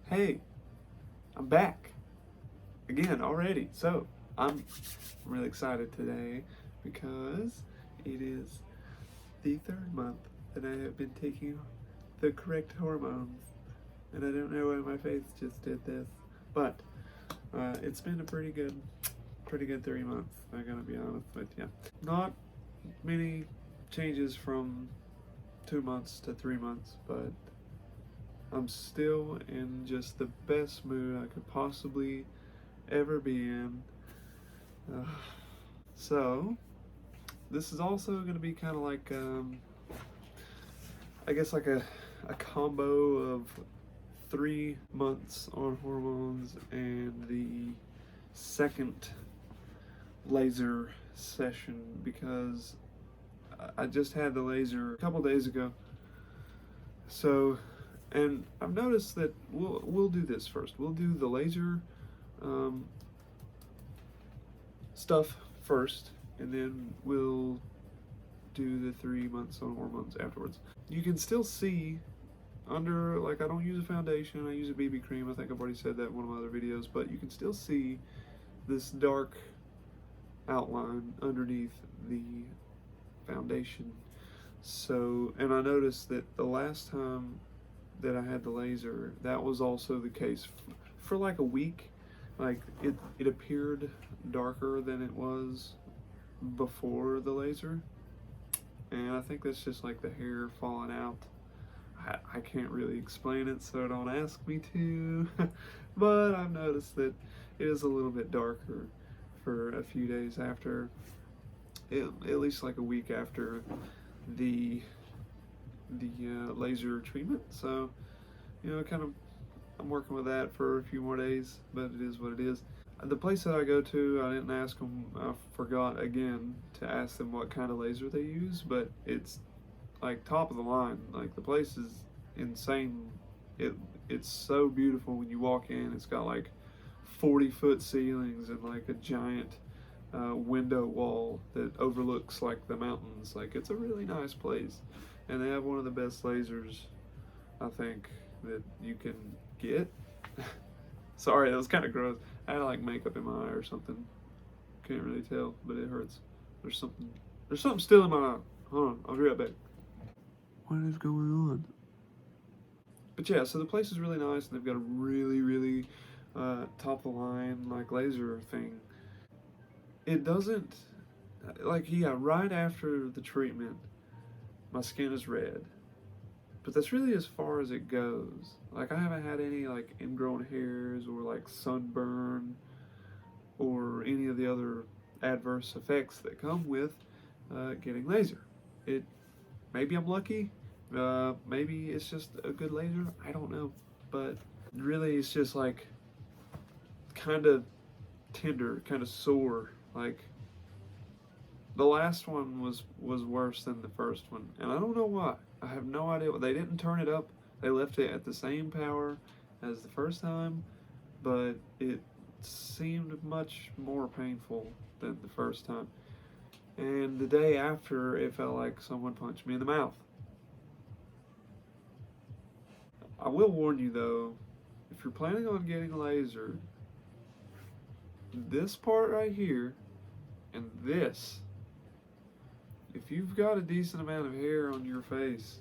Hey, I'm back again already. So I'm really excited today because it is the third month that I have been taking the correct hormones, and I don't know why my face just did this, but it's been a pretty good 3 months. I gotta be honest with you. Not many changes from 2 months to 3 months, but I'm still in just the best mood I could possibly ever be in. Uh, so, this is also going to be kind of like, I guess, like a combo of 3 months on hormones and the second laser session, because I just had the laser a couple days ago. So, and I've noticed that we'll do this first. We'll do the laser stuff first, and then we'll do the 3 months on hormones afterwards. You can still see under, like, I don't use a foundation, I use a BB cream. I think I've already said that in one of my other videos, but you can still see this dark outline underneath the foundation. So, and I noticed that the last time that I had the laser, that was also the case for like a week. Like it appeared darker than it was before the laser, and I think that's just like the hair falling out. I can't really explain it, so don't ask me to. But I've noticed that it is a little bit darker for a few days after, at least like a week after the laser treatment. So, you know, kind of, I'm working with that for a few more days, but it is what it is. The place that I go to, I didn't ask them, I forgot again to ask them what kind of laser they use, but it's like top of the line. Like, the place is insane. It's so beautiful when you walk in. It's got like 40-foot ceilings and like a giant window wall that overlooks like the mountains. Like, it's a really nice place, and they have one of the best lasers, I think, that you can get. Sorry, that was kind of gross. I had like makeup in my eye or something. Can't really tell, but it hurts. There's something still in my eye. Hold on, I'll be right back. What is going on? But yeah, so the place is really nice, and they've got a really top of the line like laser thing. It doesn't, like, yeah, right after the treatment, my skin is red, but that's really as far as it goes. Like, I haven't had any like ingrown hairs or like sunburn or any of the other adverse effects that come with getting laser. Maybe I'm lucky, maybe it's just a good laser, I don't know, but really it's just like kind of tender, kind of sore. Like, the last one was worse than the first one, and I don't know why. I have no idea. They didn't turn it up. They left it at the same power as the first time, but it seemed much more painful than the first time. And the day after, it felt like someone punched me in the mouth. I will warn you though, if you're planning on getting a laser, this part right here and this, if you've got a decent amount of hair on your face,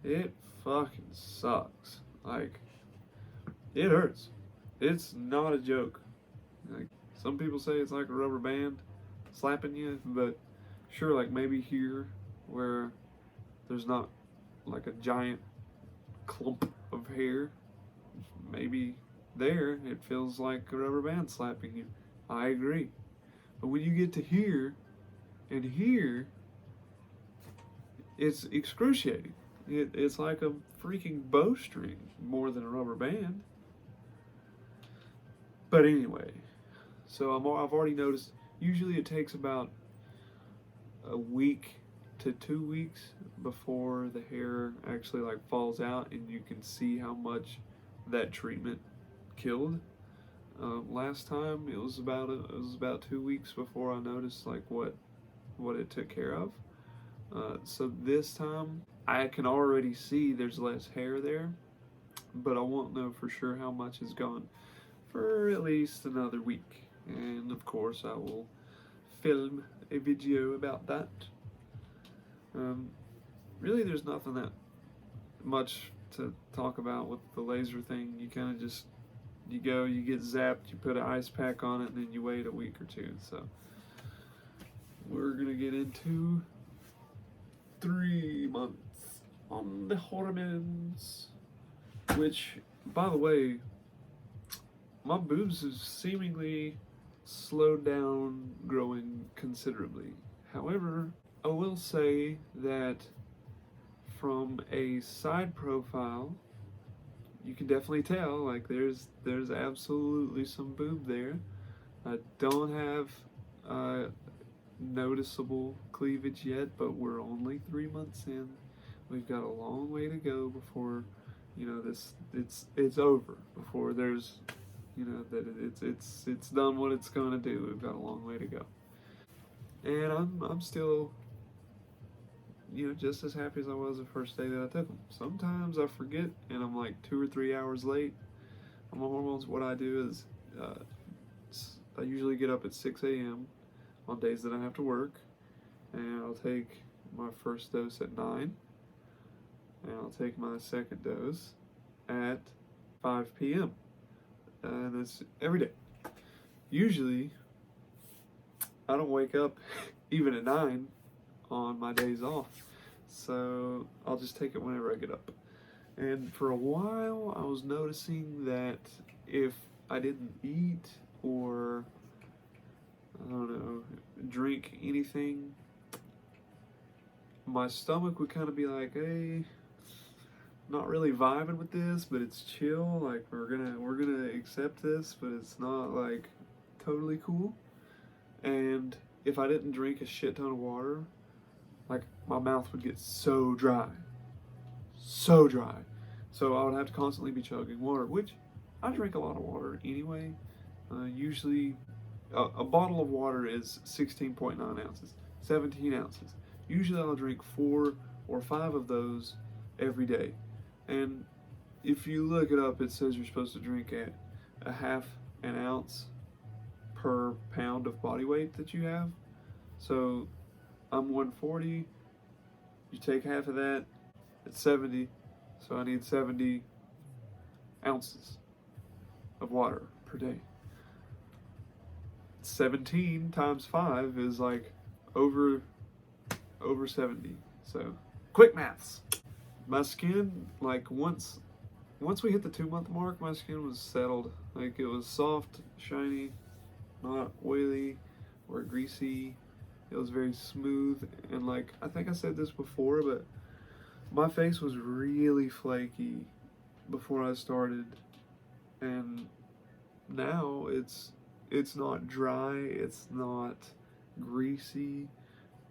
it fucking sucks. Like, it hurts. It's not a joke. Like, some people say it's like a rubber band slapping you, but sure, like maybe here where there's not like a giant clump of hair, maybe there it feels like a rubber band slapping you. I agree. But when you get to here and here, it's excruciating. It's like a freaking bowstring more than a rubber band. But anyway, so I've already noticed, usually it takes about a week to 2 weeks before the hair actually like falls out and you can see how much that treatment killed. Last time it was about 2 weeks before I noticed like what it took care of. So this time I can already see there's less hair there, but I won't know for sure how much is gone for at least another week. And of course, I will film a video about that. Really, there's nothing that much to talk about with the laser thing. You kind of just, you go, you get zapped, you put an ice pack on it, and then you wait a week or two. So we're gonna get into 3 months on the hormones, which, by the way, my boobs have seemingly slowed down growing considerably. However, I will say that from a side profile, you can definitely tell, like, there's absolutely some boob there. I don't have noticeable cleavage yet, but we're only 3 months in. We've got a long way to go before, you know, it's over. Before there's, you know, that it's done what it's gonna do. We've got a long way to go, and I'm still, you know, just as happy as I was the first day that I took them. Sometimes I forget, and I'm like 2 or 3 hours late on my hormones. What I do is, I usually get up at 6 a.m. on days that I have to work, and I'll take my first dose at 9, and I'll take my second dose at 5 p.m. And that's every day. Usually, I don't wake up even at 9 on my days off, so I'll just take it whenever I get up. And for a while, I was noticing that if I didn't eat or, I don't know, drink anything, my stomach would kind of be like, hey, not really vibing with this, but it's chill, like we're gonna accept this, but it's not like totally cool. And if I didn't drink a shit ton of water, like my mouth would get so dry. So I would have to constantly be chugging water, which I drink a lot of water anyway. Usually a bottle of water is 16.9 ounces, 17 ounces. Usually I'll drink 4 or 5 of those every day. And if you look it up, it says you're supposed to drink at a half an ounce per pound of body weight that you have. So I'm 140, you take half of that, it's 70, so I need 70 ounces of water per day. 17 times 5 is like over 70. So quick maths. My skin, like once we hit the 2-month mark, my skin was settled. Like it was soft, shiny, not oily or greasy. It was very smooth, and like I think I said this before, but my face was really flaky before I started, and now it's not dry, it's not greasy,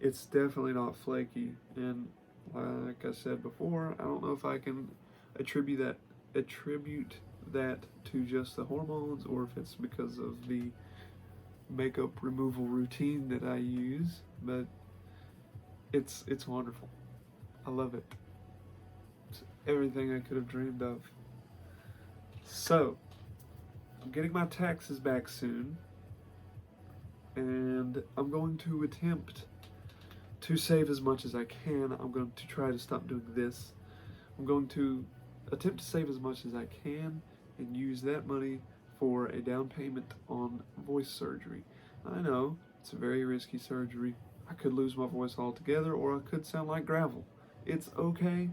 it's definitely not flaky. And like I said before, I don't know if I can attribute that to just the hormones, or if it's because of the makeup removal routine that I use, but it's wonderful. I love it. It's everything I could have dreamed of. So I'm getting my taxes back soon, and I'm going to attempt to save as much as I can. I'm going to try to stop doing this. I'm going to attempt to save as much as I can and use that money for a down payment on voice surgery. I know it's a very risky surgery. I could lose my voice altogether, or I could sound like gravel. It's okay.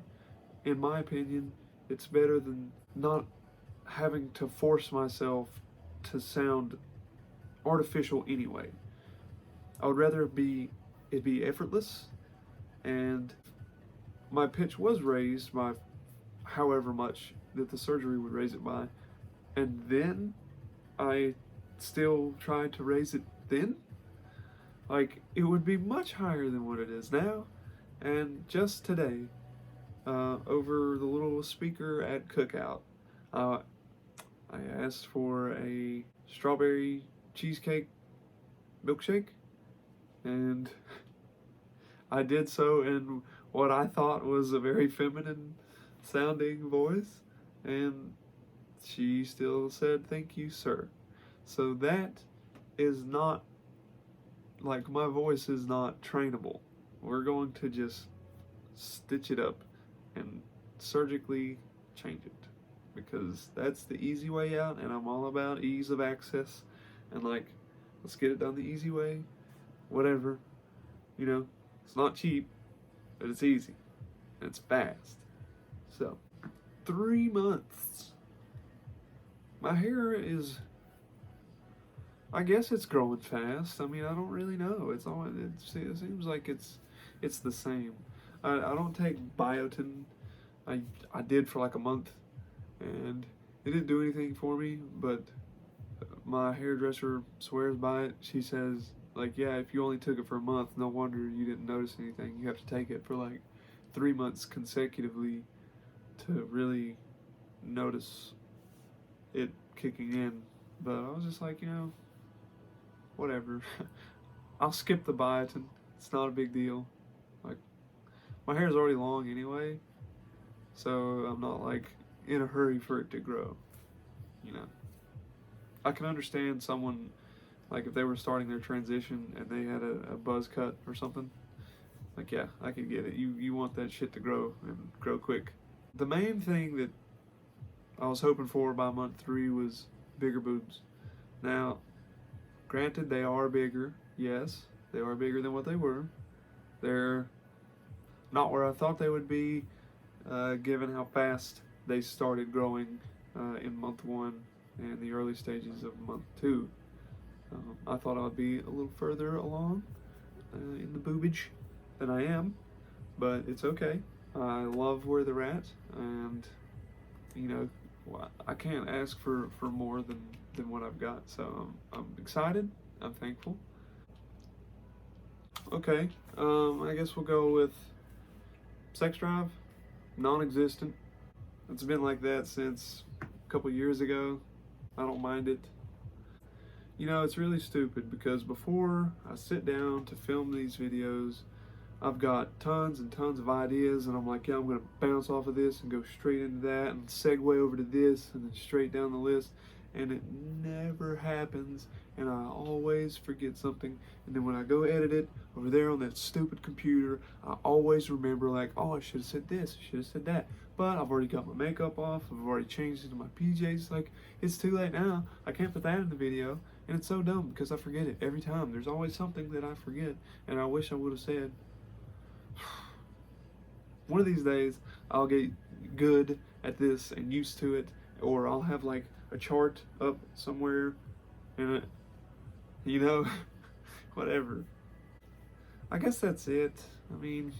In my opinion, it's better than not having to force myself to sound artificial anyway. I would rather it be effortless, and my pitch was raised by however much that the surgery would raise it by, and then I still tried to raise it then. Like, it would be much higher than what it is now. And just today, over the little speaker at Cookout, I asked for a strawberry cheesecake milkshake, and I did so in what I thought was a very feminine sounding voice, And she still said, "Thank you, sir." So that is not, like, my voice is not trainable. We're going to just stitch it up and surgically change it, because that's the easy way out, and I'm all about ease of access, and like, let's get it done the easy way, whatever, you know. It's not cheap, but it's easy, and it's fast. So, 3 months. My hair is, I guess it's growing fast. I mean, I don't really know. It seems like it's the same. I don't take biotin. I did for like a month, and it didn't do anything for me, but my hairdresser swears by it. She says, like, yeah, if you only took it for a month, no wonder you didn't notice anything. You have to take it for like 3 months consecutively to really notice it kicking in. But I was just like, whatever. I'll skip the biotin. It's not a big deal. Like, my hair is already long anyway, so I'm not like in a hurry for it to grow. You know, I can understand someone, like, if they were starting their transition and they had a buzz cut or something. Like, yeah, I could get it. You want that shit to grow and grow quick. The main thing that I was hoping for by month 3 was bigger boobs. Now, granted, they are bigger. Yes, they are bigger than what they were. They're not where I thought they would be, given how fast they started growing in month 1 and the early stages of month 2. I thought I'd be a little further along in the boobage than I am, but it's okay. I love where they're at, and I can't ask for more than what I've got. So I'm excited. I'm thankful. Okay, I guess we'll go with sex drive, non-existent. It's been like that since a couple years ago. I don't mind it. It's really stupid because before I sit down to film these videos, I've got tons and tons of ideas, and I'm like, yeah, I'm going to bounce off of this and go straight into that and segue over to this and then straight down the list, and it never happens, and I always forget something. And then when I go edit it over there on that stupid computer, I always remember, like, oh, I should have said this, I should have said that, but I've already got my makeup off, I've already changed into my PJs. Like, it's too late now. I can't put that in the video, and it's so dumb because I forget it every time. There's always something that I forget, and I wish I would have said. One of these days, I'll get good at this and used to it, or I'll have like a chart up somewhere in it, whatever. I guess that's it. I mean,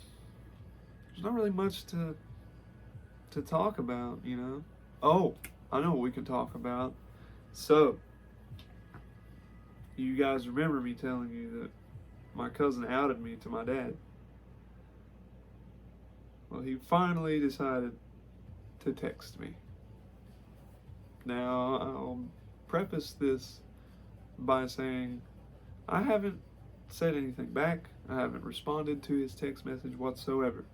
there's not really much to talk about, Oh, I know what we can talk about. So, you guys remember me telling you that my cousin outed me to my dad? Well, he finally decided to text me. Now, I'll preface this by saying I haven't said anything back. I haven't responded to his text message whatsoever.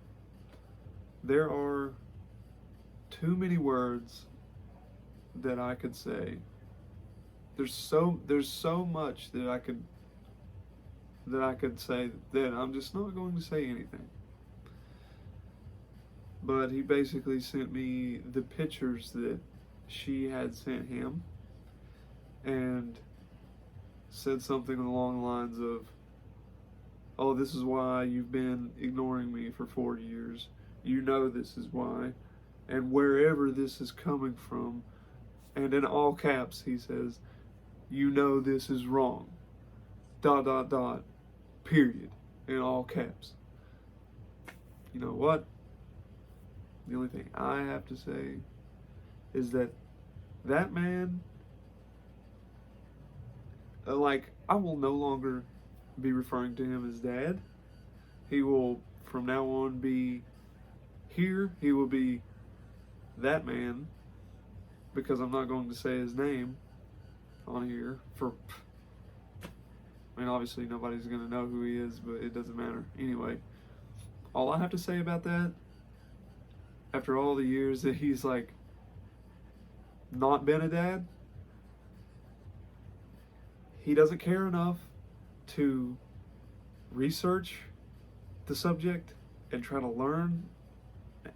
There are too many words that I could say. There's so much that I could say that I'm just not going to say anything. But he basically sent me the pictures that she had sent him and said something along the lines of, oh, this is why you've been ignoring me for 4 years. You know this is why. And wherever this is coming from, and in all caps, he says, you know this is wrong. ... Period. In all caps. You know what? The only thing I have to say is that man, I will no longer be referring to him as dad. He will, from now on, be here. He will be that man, because I'm not going to say his name on here obviously nobody's going to know who he is, but it doesn't matter. Anyway, all I have to say about that, after all the years that he's not been a dad, he doesn't care enough to research the subject and try to learn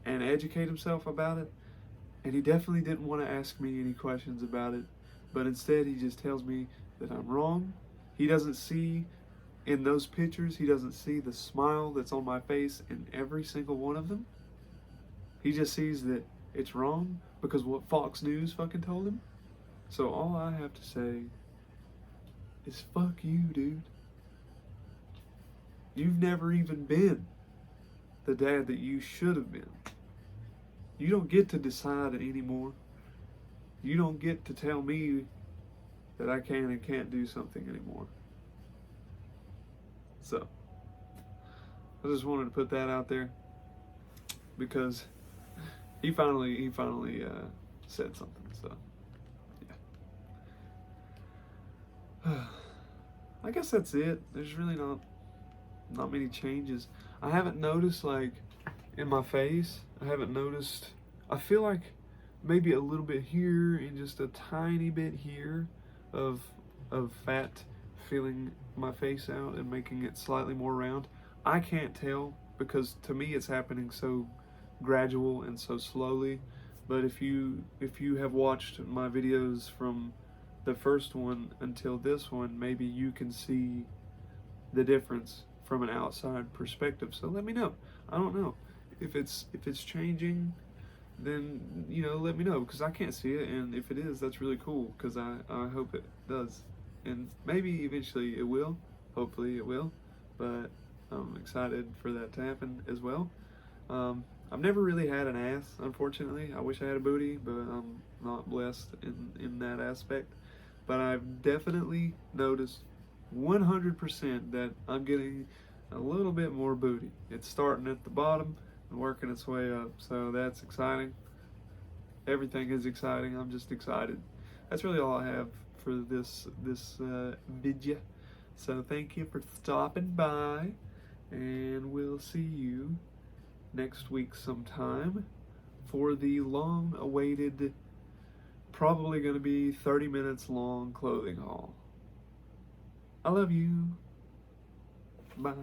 and educate himself about it. And he definitely didn't want to ask me any questions about it, but instead he just tells me that I'm wrong. He doesn't see in those pictures, he doesn't see the smile that's on my face in every single one of them. He just sees that it's wrong because what Fox News fucking told him. So all I have to say is fuck you, dude. You've never even been the dad that you should have been. You don't get to decide anymore. You don't get to tell me that I can and can't do something anymore. So, I just wanted to put that out there because he finally said something. So, yeah. I guess that's it. There's really not many changes. I haven't noticed, like, in my face, I feel like maybe a little bit here and just a tiny bit here of fat filling my face out and making it slightly more round. I can't tell because to me it's happening so gradual and so slowly. But if you have watched my videos from the first one until this one, maybe you can see the difference from an outside perspective. So let me know. I don't know if it's changing, then let me know, because I can't see it, and if it is, that's really cool, because I hope it does, and maybe eventually it will. Hopefully it will, but I'm excited for that to happen as well. I've never really had an ass, unfortunately. I wish I had a booty, but I'm not blessed in that aspect. But I've definitely noticed 100% that I'm getting a little bit more booty. It's starting at the bottom and working its way up, so that's exciting. Everything is exciting. I'm just excited. That's really all I have for this video. So thank you for stopping by, and we'll see you next week sometime for the long-awaited, probably going to be 30 minutes long clothing haul. I love you. Bye.